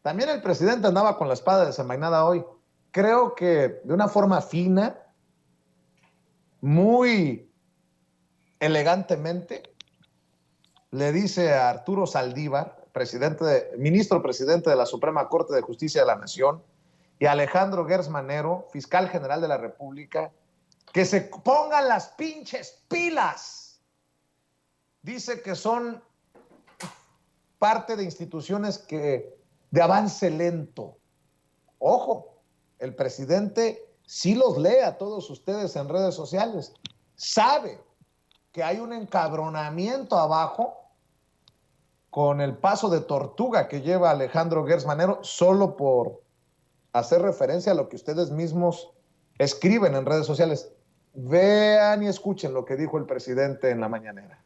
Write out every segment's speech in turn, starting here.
También el presidente andaba con la espada desenvainada hoy. Creo que de una forma fina, muy elegantemente, le dice a Arturo Saldívar, ministro presidente de la Suprema Corte de Justicia de la Nación, y a Alejandro Gers Manero, fiscal general de la República, que se pongan las pinches pilas. Dice que son parte de instituciones de avance lento. Ojo, el presidente sí los lee a todos ustedes en redes sociales. Sabe que hay un encabronamiento abajo con el paso de tortuga que lleva Alejandro Gers Manero, solo por hacer referencia a lo que ustedes mismos escriben en redes sociales. Vean y escuchen lo que dijo el presidente en la mañanera.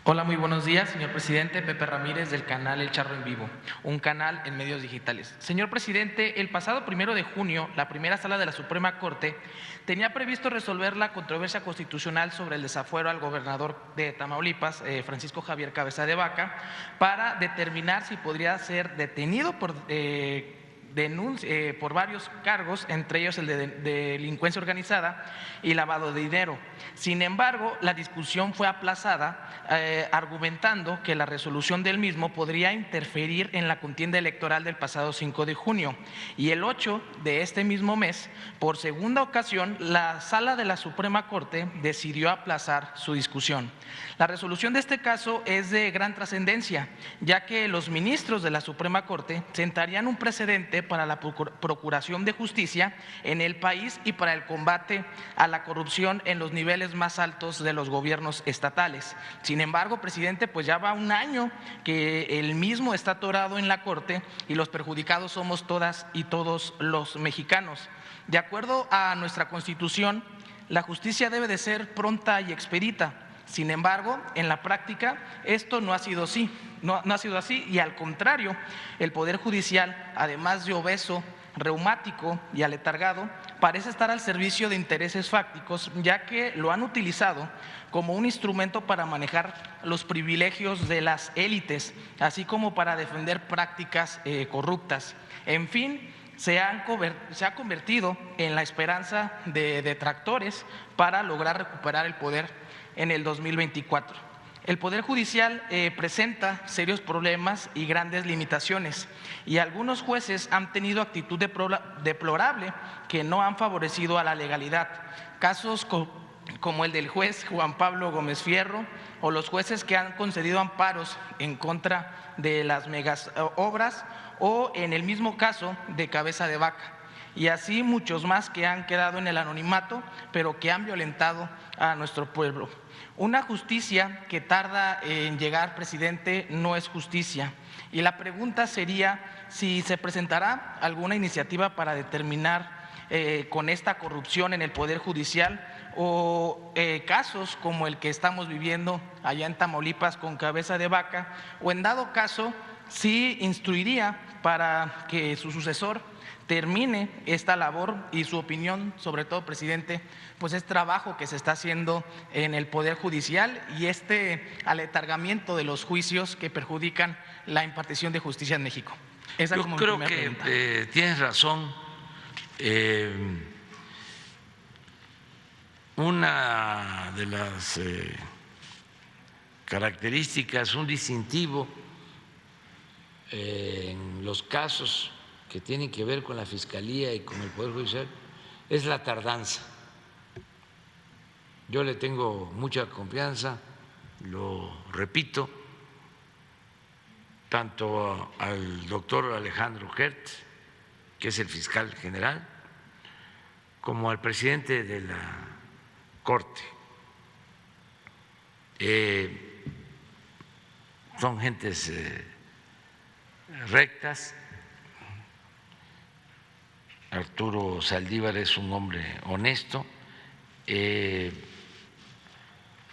Hola, muy buenos días, señor presidente. Pepe Ramírez, del canal El Charro en Vivo, un canal en medios digitales. Señor presidente, el pasado 1 de junio, la primera sala de la Suprema Corte tenía previsto resolver la controversia constitucional sobre el desafuero al gobernador de Tamaulipas, Francisco Javier Cabeza de Vaca, para determinar si podría ser detenido por varios cargos, entre ellos el de delincuencia organizada y lavado de dinero. Sin embargo, la discusión fue aplazada, argumentando que la resolución del mismo podría interferir en la contienda electoral del pasado 5 de junio. Y el 8 de este mismo mes, por segunda ocasión, la Sala de la Suprema Corte decidió aplazar su discusión. La resolución de este caso es de gran trascendencia, ya que los ministros de la Suprema Corte sentarían un precedente para la procuración de justicia en el país y para el combate a la corrupción en los niveles más altos de los gobiernos estatales. Sin embargo, presidente, pues ya va un año que el mismo está atorado en la Corte y los perjudicados somos todas y todos los mexicanos. De acuerdo a nuestra Constitución, la justicia debe de ser pronta y expedita. Sin embargo, en la práctica esto no ha sido así, no ha sido así, y al contrario, el Poder Judicial, además de obeso, reumático y aletargado, parece estar al servicio de intereses fácticos, ya que lo han utilizado como un instrumento para manejar los privilegios de las élites, así como para defender prácticas corruptas. En fin, se ha convertido en la esperanza de detractores para lograr recuperar el poder en el 2024. El Poder Judicial presenta serios problemas y grandes limitaciones, y algunos jueces han tenido actitud deplorable que no han favorecido a la legalidad. Casos como el del juez Juan Pablo Gómez Fierro, o los jueces que han concedido amparos en contra de las megas obras, o en el mismo caso de Cabeza de Vaca, y así muchos más que han quedado en el anonimato, pero que han violentado a nuestro pueblo. Una justicia que tarda en llegar, presidente, no es justicia. Y la pregunta sería si se presentará alguna iniciativa para determinar con esta corrupción en el Poder Judicial, o casos como el que estamos viviendo allá en Tamaulipas con Cabeza de Vaca, o en dado caso, si instruiría para que su sucesor termine esta labor. Y su opinión, sobre todo, presidente, pues es trabajo que se está haciendo en el Poder Judicial y este aletargamiento de los juicios que perjudican la impartición de justicia en México. Esa Yo creo que tienes razón. Una de las características, un distintivo en los casos que tienen que ver con la Fiscalía y con el Poder Judicial es la tardanza. Yo le tengo mucha confianza, lo repito, tanto al doctor Alejandro Gertz, que es el fiscal general, como al presidente de la Corte. Son gentes rectas. Arturo Saldívar es un hombre honesto.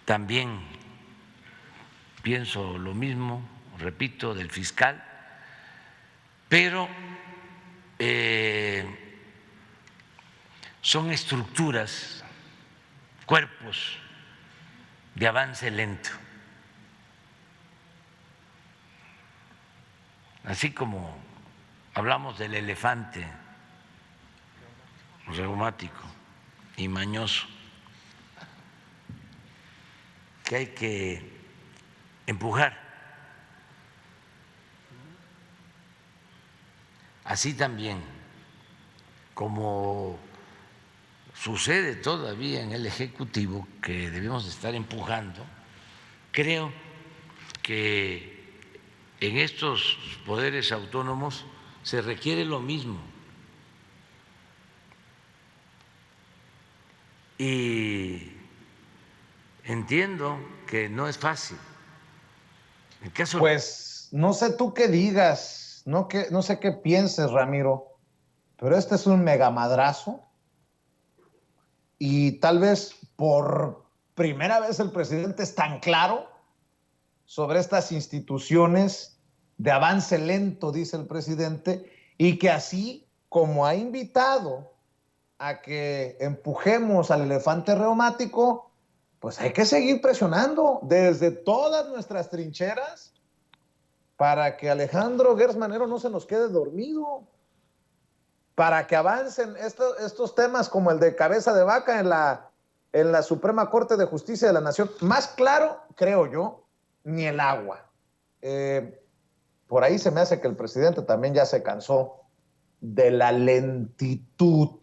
También pienso lo mismo, repito, del fiscal, pero son estructuras, cuerpos de avance lento. así como hablamos del elefante reumático y mañoso, que hay que empujar, así también como sucede todavía en el Ejecutivo, que debemos estar empujando, creo que en estos poderes autónomos se requiere lo mismo. Y entiendo que no es fácil. En caso... Pues no sé tú qué digas, no sé qué pienses, Ramiro, pero este es un megamadrazo y tal vez por primera vez el presidente es tan claro sobre estas instituciones de avance lento, dice el presidente, y que así como ha invitado a que empujemos al elefante reumático, pues hay que seguir presionando desde todas nuestras trincheras para que Alejandro Gertz Manero no se nos quede dormido, para que avancen estos temas como el de cabeza de vaca en la Suprema Corte de Justicia de la Nación. Más claro, creo yo, ni el agua. Por ahí se me hace que el presidente también ya se cansó de la lentitud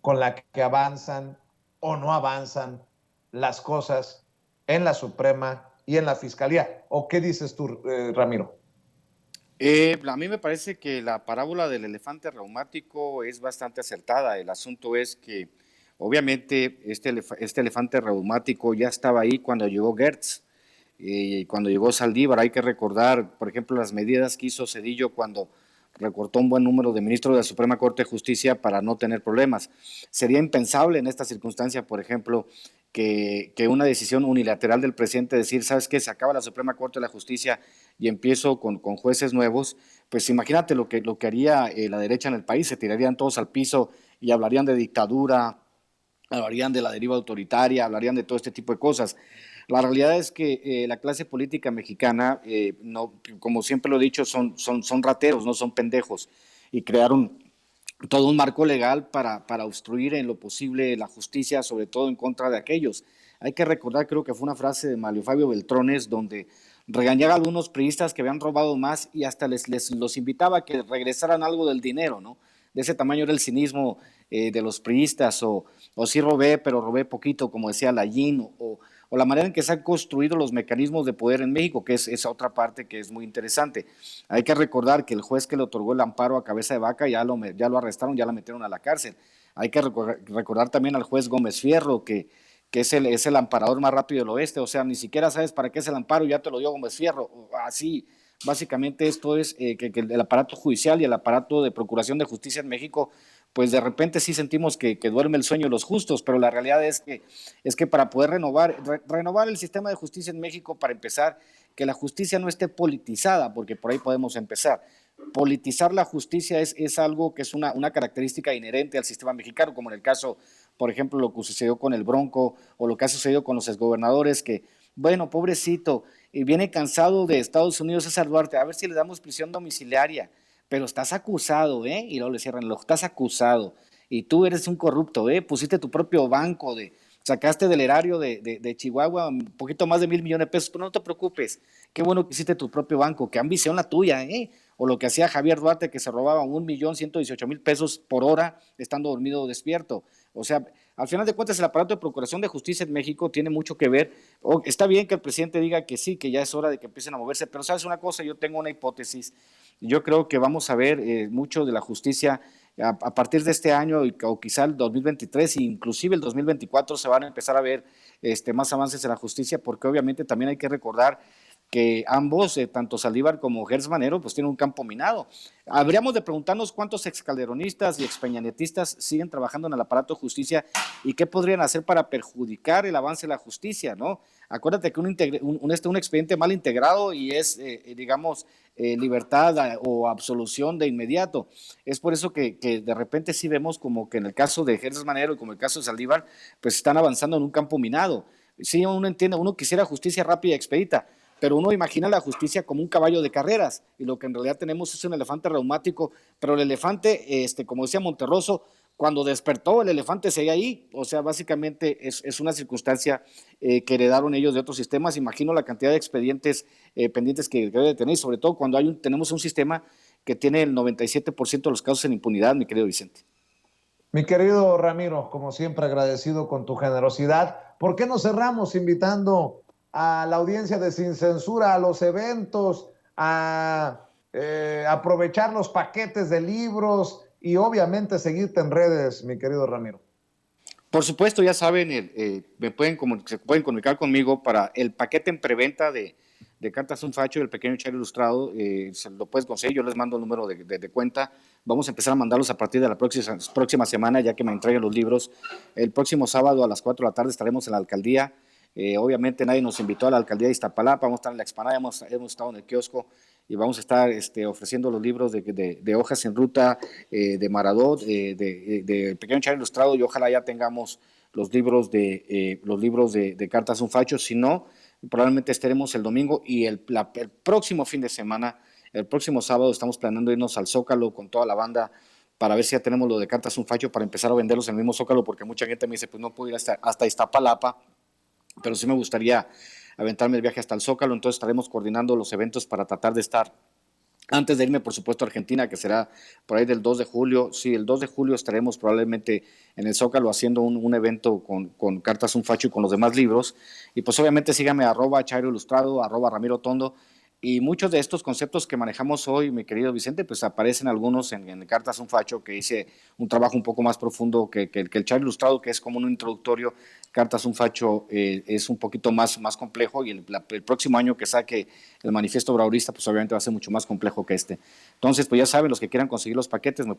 con la que avanzan o no avanzan las cosas en la Suprema y en la Fiscalía. ¿O qué dices tú, Ramiro? A mí me parece que la parábola del elefante reumático es bastante acertada. El asunto es que, obviamente, este elefante reumático ya estaba ahí cuando llegó Gertz, cuando llegó Saldívar. Hay que recordar, por ejemplo, las medidas que hizo Zedillo cuando recortó un buen número de ministros de la Suprema Corte de Justicia para no tener problemas. Sería impensable en esta circunstancia, por ejemplo, que una decisión unilateral del presidente decir, ¿sabes qué? Se acaba la Suprema Corte de la Justicia y empiezo con jueces nuevos. Pues imagínate lo que haría la derecha en el país, se tirarían todos al piso y hablarían de dictadura, hablarían de la deriva autoritaria, hablarían de todo este tipo de cosas. La realidad es que la clase política mexicana, no, como siempre lo he dicho, son rateros, no son pendejos, y crearon todo un marco legal para obstruir en lo posible la justicia, sobre todo en contra de aquellos. Hay que recordar, creo que fue una frase de Mario Fabio Beltrones, donde regañaba a algunos priistas que habían robado más y hasta los invitaba a que regresaran algo del dinero, ¿no? De ese tamaño era el cinismo de los priistas, o sí robé, pero robé poquito, como decía Layín, o la manera en que se han construido los mecanismos de poder en México, que es esa otra parte que es muy interesante. Hay que recordar que el juez que le otorgó el amparo a cabeza de vaca ya lo arrestaron, ya la metieron a la cárcel. Hay que recordar también al juez Gómez Fierro, que es el amparador más rápido del oeste, o sea, ni siquiera sabes para qué es el amparo, ya te lo dio Gómez Fierro, así. Básicamente esto es que el aparato judicial y el aparato de procuración de justicia en México, pues de repente sí sentimos que duerme el sueño de los justos, pero la realidad es que para poder renovar el sistema de justicia en México, para empezar, que la justicia no esté politizada, porque por ahí podemos empezar. Politizar la justicia es algo que es una característica inherente al sistema mexicano, como en el caso, por ejemplo, lo que sucedió con el Bronco o lo que ha sucedido con los exgobernadores, que, bueno, pobrecito, viene cansado de Estados Unidos César Duarte, a ver si le damos prisión domiciliaria, pero estás acusado, y luego le cierran el ojo, estás acusado, y tú eres un corrupto, pusiste tu propio banco, sacaste del erario de Chihuahua un poquito más de 1,000 millones de pesos, pero no te preocupes, qué bueno que hiciste tu propio banco, qué ambición la tuya, o lo que hacía Javier Duarte, que se robaba 1,118,000 pesos por hora estando dormido o despierto. O sea, al final de cuentas, el aparato de procuración de justicia en México tiene mucho que ver. Está bien que el presidente diga que sí, que ya es hora de que empiecen a moverse, pero sabes una cosa, yo tengo una hipótesis. Yo creo que vamos a ver mucho de la justicia a partir de este año o quizá el 2023 e inclusive el 2024 se van a empezar a ver más avances en la justicia, porque obviamente también hay que recordar que ambos, tanto Saldívar como Gertz Manero, pues tienen un campo minado. Habríamos de preguntarnos cuántos excalderonistas y expeñanetistas siguen trabajando en el aparato de justicia y qué podrían hacer para perjudicar el avance de la justicia, ¿no? Acuérdate que un expediente mal integrado y es, libertad o absolución de inmediato. Es por eso que de repente sí vemos como que en el caso de Gertz Manero y como el caso de Saldívar, pues están avanzando en un campo minado. Sí, uno entiende, uno quisiera justicia rápida y expedita, pero uno imagina la justicia como un caballo de carreras, y lo que en realidad tenemos es un elefante reumático, pero el elefante, como decía Monterroso, cuando despertó el elefante seguía ahí, o sea, básicamente es una circunstancia que heredaron ellos de otros sistemas. Imagino la cantidad de expedientes pendientes que debe de tener, y sobre todo cuando tenemos un sistema que tiene el 97% de los casos en impunidad, mi querido Vicente. Mi querido Ramiro, como siempre agradecido con tu generosidad. ¿Por qué no cerramos invitando a la audiencia de Sin Censura a los eventos, a aprovechar los paquetes de libros y obviamente seguirte en redes, mi querido Ramiro? Por supuesto, ya saben, se pueden comunicar conmigo para el paquete en preventa de Cartas un Facho, el pequeño Chairo Ilustrado. Se lo puedes conseguir, yo les mando el número de cuenta. Vamos a empezar a mandarlos a partir de la próxima semana, ya que me entreguen los libros. El próximo sábado a las 4 de la tarde estaremos en la alcaldía. Obviamente nadie nos invitó a la alcaldía de Iztapalapa, vamos a estar en la explanada, hemos estado en el kiosco y vamos a estar ofreciendo los libros de Hojas en Ruta, de Maradot, de Pequeño Chairo Ilustrado, y ojalá ya tengamos los libros de Cartas un Facho. Si no, probablemente estaremos el domingo y el próximo fin de semana, el próximo sábado, estamos planeando irnos al Zócalo con toda la banda para ver si ya tenemos lo de Cartas un Facho para empezar a venderlos en el mismo Zócalo, porque mucha gente me dice, pues no puedo ir hasta Iztapalapa, pero sí me gustaría aventarme el viaje hasta el Zócalo. Entonces estaremos coordinando los eventos para tratar de estar antes de irme, por supuesto, a Argentina, que será por ahí del 2 de julio. Sí, el 2 de julio estaremos probablemente en el Zócalo haciendo un evento con Cartas un Facho y con los demás libros. Y pues obviamente síganme @Chairo Ilustrado, @Ramiro Tondo. Y muchos de estos conceptos que manejamos hoy, mi querido Vicente, pues aparecen algunos en Cartas un Facho, que hice un trabajo un poco más profundo que el Chairo Ilustrado, que es como un introductorio. Cartas un Facho es un poquito más complejo, y el próximo año que saque el Manifiesto Obradoirista, pues obviamente va a ser mucho más complejo que este. Entonces, pues ya saben, los que quieran conseguir los paquetes se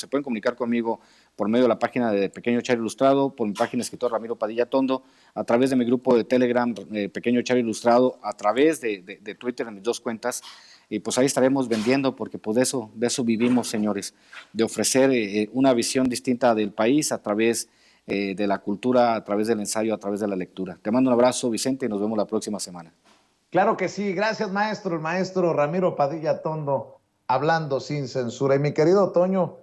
pueden comunicar conmigo por medio de la página de Pequeño Chairo Ilustrado, por mi página escritor Ramiro Padilla Tondo, a través de mi grupo de Telegram, Pequeño Chairo Ilustrado, a través de Twitter en mis dos cuentas. Y pues ahí estaremos vendiendo, porque pues de eso vivimos, señores, de ofrecer una visión distinta del país a través de la cultura, a través del ensayo, a través de la lectura. Te mando un abrazo, Vicente, y nos vemos la próxima semana. Claro que sí, gracias maestro, el maestro Ramiro Padilla Tondo, hablando sin censura. Y mi querido Toño,